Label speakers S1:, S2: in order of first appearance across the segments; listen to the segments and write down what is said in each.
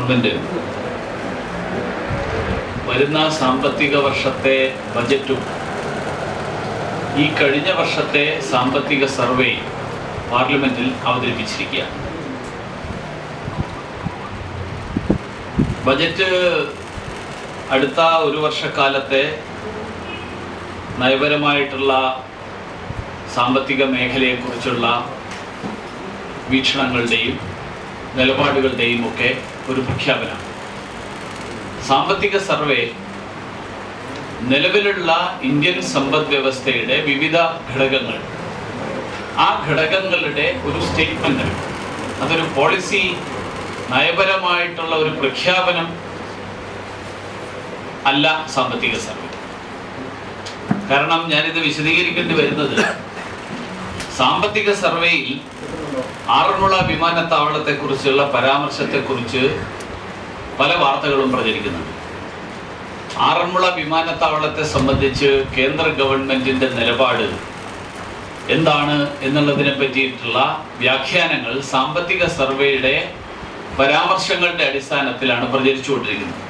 S1: Government വരുന്ന സാമ്പത്തിക വർഷത്തെ ബജറ്റും ഈ കഴിഞ്ഞ വർഷത്തെ സാമ്പത്തിക സർവേ പാർലമെൻറ്റിൽ അവതരിപ്പിച്ചിരിക്കുകയാണ്. ബജറ്റ് അടുത്ത ഒരു വർഷക്കാലത്തെ നയപരമായിട്ടുള്ള സാമ്പത്തിക മേഖലയെക്കുറിച്ചുള്ള വീക്ഷണങ്ങളുടെയും നിലപാടുകളുടെയും ഒക്കെ ഒരു പ്രഖ്യാപനമാണ്. സാമ്പത്തിക സർവേ നിലവിലുള്ള ഇന്ത്യൻ സമ്പദ് വ്യവസ്ഥയുടെ വിവിധ ഘടകങ്ങൾ, ആ ഘടകങ്ങളുടെ ഒരു സ്റ്റേറ്റ്മെന്റ്, അതൊരു പോളിസി നയപരമായിട്ടുള്ള ഒരു പ്രഖ്യാപനം അല്ല സാമ്പത്തിക സർവേ. കാരണം ഞാനിത് വിശദീകരിക്കേണ്ടി വരുന്നത്, സാമ്പത്തിക സർവേയിൽ ആറന്മുള വിമാനത്താവളത്തെക്കുറിച്ചുള്ള പരാമർശത്തെക്കുറിച്ച് പല വാർത്തകളും പ്രചരിക്കുന്നുണ്ട്. ആറന്മുള വിമാനത്താവളത്തെ സംബന്ധിച്ച് കേന്ദ്ര ഗവൺമെന്റിന്റെ നിലപാട് എന്താണ് എന്നുള്ളതിനെ പറ്റിയിട്ടുള്ള വ്യാഖ്യാനങ്ങൾ സാമ്പത്തിക സർവേയുടെ പരാമർശങ്ങളുടെ അടിസ്ഥാനത്തിലാണ് പ്രചരിച്ചുകൊണ്ടിരിക്കുന്നത്.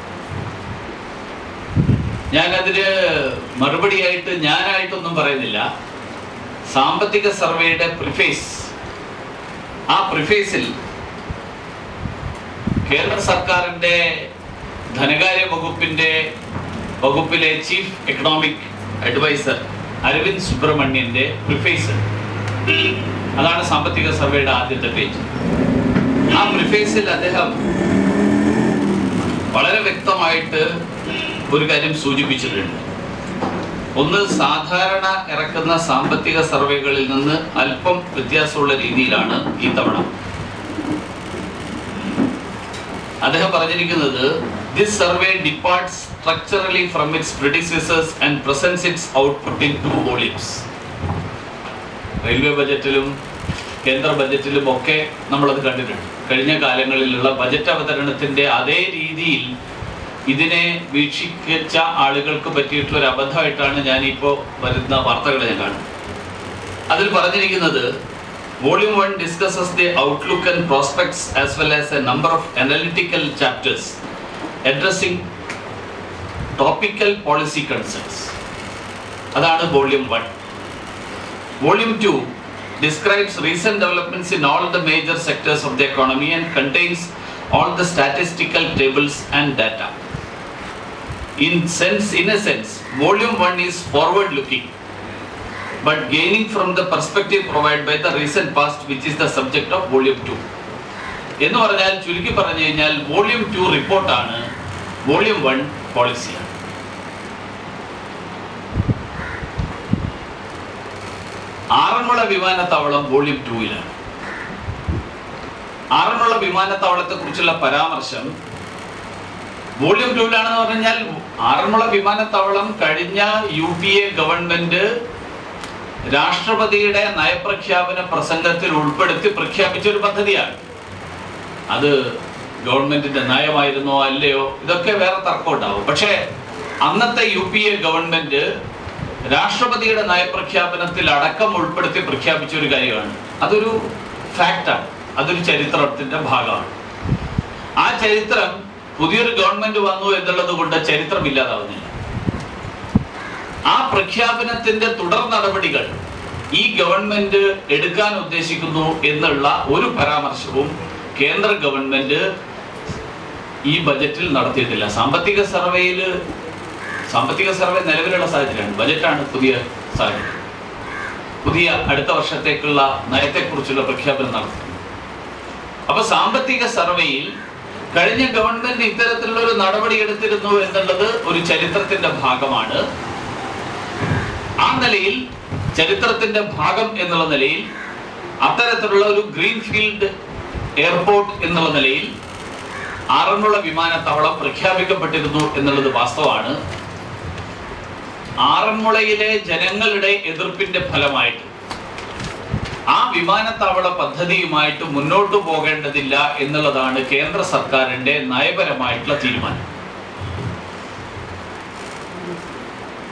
S1: ഞാനതിന് മറുപടിയായിട്ട് ഞാനായിട്ടൊന്നും പറയുന്നില്ല. സാമ്പത്തിക സർവേയുടെ പ്രിഫേസ്, ആ പ്രിഫേസിൽ കേന്ദ്ര സർക്കാരിൻ്റെ ധനകാര്യ വകുപ്പിലെ ചീഫ് എക്കണോമിക് അഡ്വൈസർ അരവിന്ദ് സുബ്രഹ്മണ്യന്റെ പ്രിഫേസ്, അതാണ് സാമ്പത്തിക സർവേയുടെ ആദ്യത്തെ പേജ്. ആ പ്രിഫേസിൽ അദ്ദേഹം വളരെ വ്യക്തമായിട്ട് ഒരു കാര്യം സൂചിപ്പിച്ചിട്ടുണ്ട്. ഒന്ന്, സാധാരണ ഇറക്കുന്ന സാമ്പത്തിക സർവേകളിൽ നിന്ന് അല്പം വ്യത്യാസമുള്ള രീതിയിലാണ് ഈ തവണ അദ്ദേഹം പറഞ്ഞിരിക്കുന്നത്. This survey departs structurally from its predecessors and presents its output in 2 volumes. Railway ബജറ്റിലും കേന്ദ്ര ബജറ്റിലും ഒക്കെ നമ്മളത് കണ്ടിട്ടുണ്ട്. കഴിഞ്ഞ കാലങ്ങളിലുള്ള ബജറ്റ് അവതരണത്തിന്റെ അതേ രീതിയിൽ ഇതിനെ വീക്ഷിച്ച ആളുകൾക്ക് പറ്റിയിട്ടുള്ള ഒരു അബദ്ധമായിട്ടാണ് ഞാനിപ്പോൾ വരുന്ന വാർത്തകൾ ഞാൻ കാണുന്നത്. അതിൽ പറഞ്ഞിരിക്കുന്നത്, volume 1 discusses the outlook and prospects as well as a number of analytical chapters addressing topical policy concerns. അതാണ് volume 1. Volume 2 describes recent developments in all the major sectors of the economy and contains all the statistical tables and data. In a sense, volume 1 is forward looking, but gaining from the perspective provided by the recent past, which is the subject of volume 2. എന്ന് പറഞ്ഞാൽ, ചുരുക്കി പറഞ്ഞു കഴിഞ്ഞാൽ, volume 2 റിപ്പോർട്ടാണ്, volume 1 പോളിസിയാണ്. Aranmula വിമാനത്താവളം volume 2-ലാണ്. Aranmula വിമാനത്താവളത്തെ കുറിച്ചുള്ള പരാമർശം volume 2-ലാണെന്ന് പറഞ്ഞാൽ, ആറന്മുള വിമാനത്താവളം കഴിഞ്ഞ UPA ഗവൺമെന്റ് രാഷ്ട്രപതിയുടെ നയപ്രഖ്യാപന പ്രസംഗത്തിൽ ഉൾപ്പെടുത്തി പ്രഖ്യാപിച്ച ഒരു പദ്ധതിയാണ്. അത് ഗവൺമെന്റിന്റെ നയമായിരുന്നോ അല്ലയോ ഇതൊക്കെ വേറെ തർക്കമുണ്ടാവും. പക്ഷേ അന്നത്തെ UPA ഗവൺമെന്റ് രാഷ്ട്രപതിയുടെ നയപ്രഖ്യാപനത്തിൽ അടക്കം ഉൾപ്പെടുത്തി പ്രഖ്യാപിച്ച ഒരു കാര്യമാണ്. അതൊരു ഫാക്റ്റാണ്, അതൊരു ചരിത്രത്തിന്റെ ഭാഗമാണ്. ആ ചരിത്രം പുതിയൊരു ഗവൺമെന്റ് വന്നു എന്നുള്ളത് കൊണ്ട് ചരിത്രം ഇല്ലാതാവുന്നില്ല. ആ പ്രഖ്യാപനത്തിന്റെ തുടർ നടപടികൾ ഈ ഗവൺമെന്റ് എടുക്കാൻ ഉദ്ദേശിക്കുന്നു എന്നുള്ള ഒരു പരാമർശവും കേന്ദ്ര ഗവൺമെന്റ് ഈ ബജറ്റിൽ നടത്തിയിട്ടില്ല. സാമ്പത്തിക സർവേ നിലവിലുള്ള സാഹചര്യമാണ്. ബജറ്റാണ് പുതിയ സാഹചര്യം. പുതിയ അടുത്ത വർഷത്തേക്കുള്ള നയത്തെക്കുറിച്ചുള്ള പ്രഖ്യാപനം നടത്തുന്നു. അപ്പൊ സാമ്പത്തിക സർവേയിൽ കഴിഞ്ഞ ഗവൺമെന്റ് ഇത്തരത്തിലുള്ള ഒരു നടപടി എടുത്തിരുന്നു എന്നുള്ളത് ഒരു ചരിത്രത്തിന്റെ ഭാഗമാണ്. ആ നിലയിൽ, ചരിത്രത്തിന്റെ ഭാഗം എന്നുള്ള നിലയിൽ, അത്തരത്തിലുള്ള ഒരു ഗ്രീൻഫീൽഡ് എയർപോർട്ട് എന്നുള്ള നിലയിൽ ആറന്മുള വിമാനത്താവളം പ്രഖ്യാപിക്കപ്പെട്ടിരുന്നു എന്നുള്ളത് വാസ്തവമാണ്. ആറന്മുളയിലെ ജനങ്ങളുടെ എതിർപ്പിന്റെ ഫലമായിട്ട് ആ വിമാനത്താവള പദ്ധതിയുമായിട്ട് മുന്നോട്ടു പോകേണ്ടതില്ല എന്നുള്ളതാണ് കേന്ദ്ര സർക്കാരിന്റെ നയപരമായിട്ടുള്ള തീരുമാനം.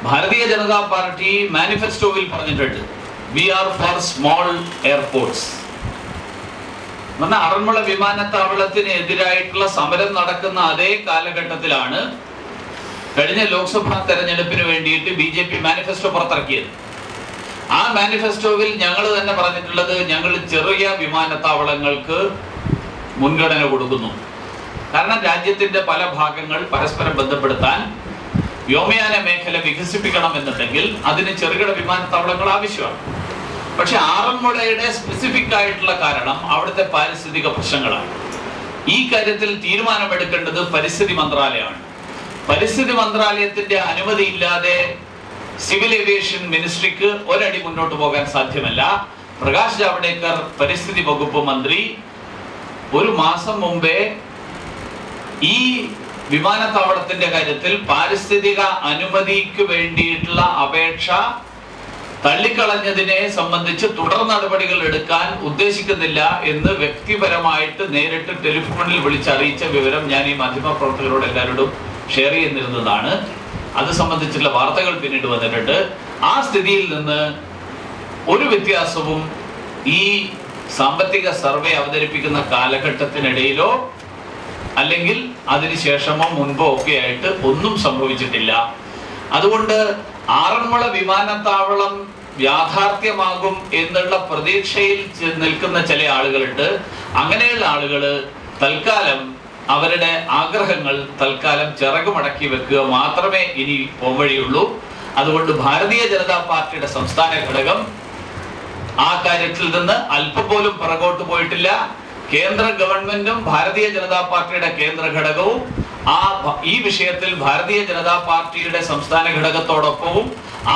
S1: ഭാരതീയ ജനതാ പാർട്ടി മാനിഫെസ്റ്റോയിൽ പറഞ്ഞിട്ടുണ്ട്, we are for small airports. Aranmula വിമാനത്താവളത്തിന് എതിരായിട്ടുള്ള സമരം നടക്കുന്ന അതേ കാലഘട്ടത്തിലാണ് കഴിഞ്ഞ ലോക്സഭാ തെരഞ്ഞെടുപ്പിന് വേണ്ടിയിട്ട് BJP മാനിഫെസ്റ്റോ പുറത്തിറക്കിയത്. ആ മാനിഫെസ്റ്റോവിൽ ഞങ്ങൾ തന്നെ പറഞ്ഞിട്ടുള്ളത്, ഞങ്ങൾ ചെറിയ വിമാനത്താവളങ്ങൾക്ക് മുൻഗണന കൊടുക്കുന്നു. കാരണം രാജ്യത്തിന്റെ പല ഭാഗങ്ങൾ പരസ്പരം ബന്ധപ്പെടുത്താൻ വ്യോമയാന മേഖല വികസിപ്പിക്കണം എന്നുണ്ടെങ്കിൽ അതിന് ചെറുകിട വിമാനത്താവളങ്ങൾ ആവശ്യമാണ്. പക്ഷെ ആറന്മുളയുടെ സ്പെസിഫിക് ആയിട്ടുള്ള കാരണം അവിടുത്തെ പാരിസ്ഥിതിക പ്രശ്നങ്ങളാണ്. ഈ കാര്യത്തിൽ തീരുമാനമെടുക്കേണ്ടത് പരിസ്ഥിതി മന്ത്രാലയമാണ്. പരിസ്ഥിതി മന്ത്രാലയത്തിന്റെ അനുമതി ഇല്ലാതെ സിവിൽ ഏവിയേഷൻ മിനിസ്ട്രിക്ക് ഒരടി മുന്നോട്ട് പോകാൻ സാധ്യമല്ല. പ്രകാശ് ജാവ്ദേക്കർ പരിസ്ഥിതി വകുപ്പ് മന്ത്രി ഒരു മാസം മുമ്പേ ഈ വിമാനത്താവളത്തിന്റെ കാര്യത്തിൽ പാരിസ്ഥിതിക അനുമതിക്ക് വേണ്ടിയിട്ടുള്ള അപേക്ഷ തള്ളിക്കളഞ്ഞതിനെ സംബന്ധിച്ച് തുടർ നടപടികൾ എടുക്കാൻ ഉദ്ദേശിക്കുന്നില്ല എന്ന് വ്യക്തിപരമായിട്ട് നേരിട്ട് ടെലിഫോണിൽ വിളിച്ചറിയിച്ച വിവരം ഞാൻ ഈ മാധ്യമപ്രവർത്തകരോട് എല്ലാവരോടും ഷെയർ ചെയ്യുന്നിരുന്നതാണ്. അത് സംബന്ധിച്ചുള്ള വാർത്തകൾ പിന്നീട് വന്നിട്ടുണ്ട്. ആ സ്ഥിതിയിൽ നിന്ന് ഒരു വ്യത്യാസവും ഈ സാമ്പത്തിക സർവേ അവതരിപ്പിക്കുന്ന കാലഘട്ടത്തിനിടയിലോ അല്ലെങ്കിൽ അതിനുശേഷമോ മുൻപോ ഒക്കെ ആയിട്ട് ഒന്നും സംഭവിച്ചിട്ടില്ല. അതുകൊണ്ട് ആറന്മുള വിമാനത്താവളം യാഥാർത്ഥ്യമാകും എന്നുള്ള പ്രതീക്ഷയിൽ നിൽക്കുന്ന ചില ആളുകളുണ്ട്. അങ്ങനെയുള്ള ആളുകൾ തൽക്കാലം അവരുടെ ആഗ്രഹങ്ങൾ തൽക്കാലം ചിറകുമടക്കി വെക്കുക മാത്രമേ ഇനി പോംവഴിയുള്ളൂ. അതുകൊണ്ട് ഭാരതീയ ജനതാ പാർട്ടിയുടെ സംസ്ഥാന ഘടകം ആ കാര്യത്തിൽ നിന്ന് അല്പം പോലും പിറകോട്ട് പോയിട്ടില്ല. കേന്ദ്ര ഗവൺമെന്റും ഭാരതീയ ജനതാ പാർട്ടിയുടെ കേന്ദ്ര ഘടകവും ഈ വിഷയത്തിൽ ഭാരതീയ ജനതാ പാർട്ടിയുടെ സംസ്ഥാന ഘടകത്തോടൊപ്പവും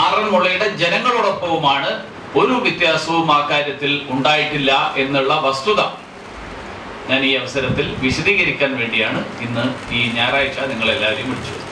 S1: ആറന്മുളയുടെ ജനങ്ങളോടൊപ്പവുമാണ്. ഒരു വ്യത്യാസവും ആ കാര്യത്തിൽ ഉണ്ടായിട്ടില്ല എന്നുള്ള വസ്തുത ഞാൻ ഈ അവസരത്തിൽ വിശദീകരിക്കാൻ വേണ്ടിയാണ് ഇന്ന് ഈ ഞായറാഴ്ച നിങ്ങളെല്ലാവരെയും വിളിച്ചത്.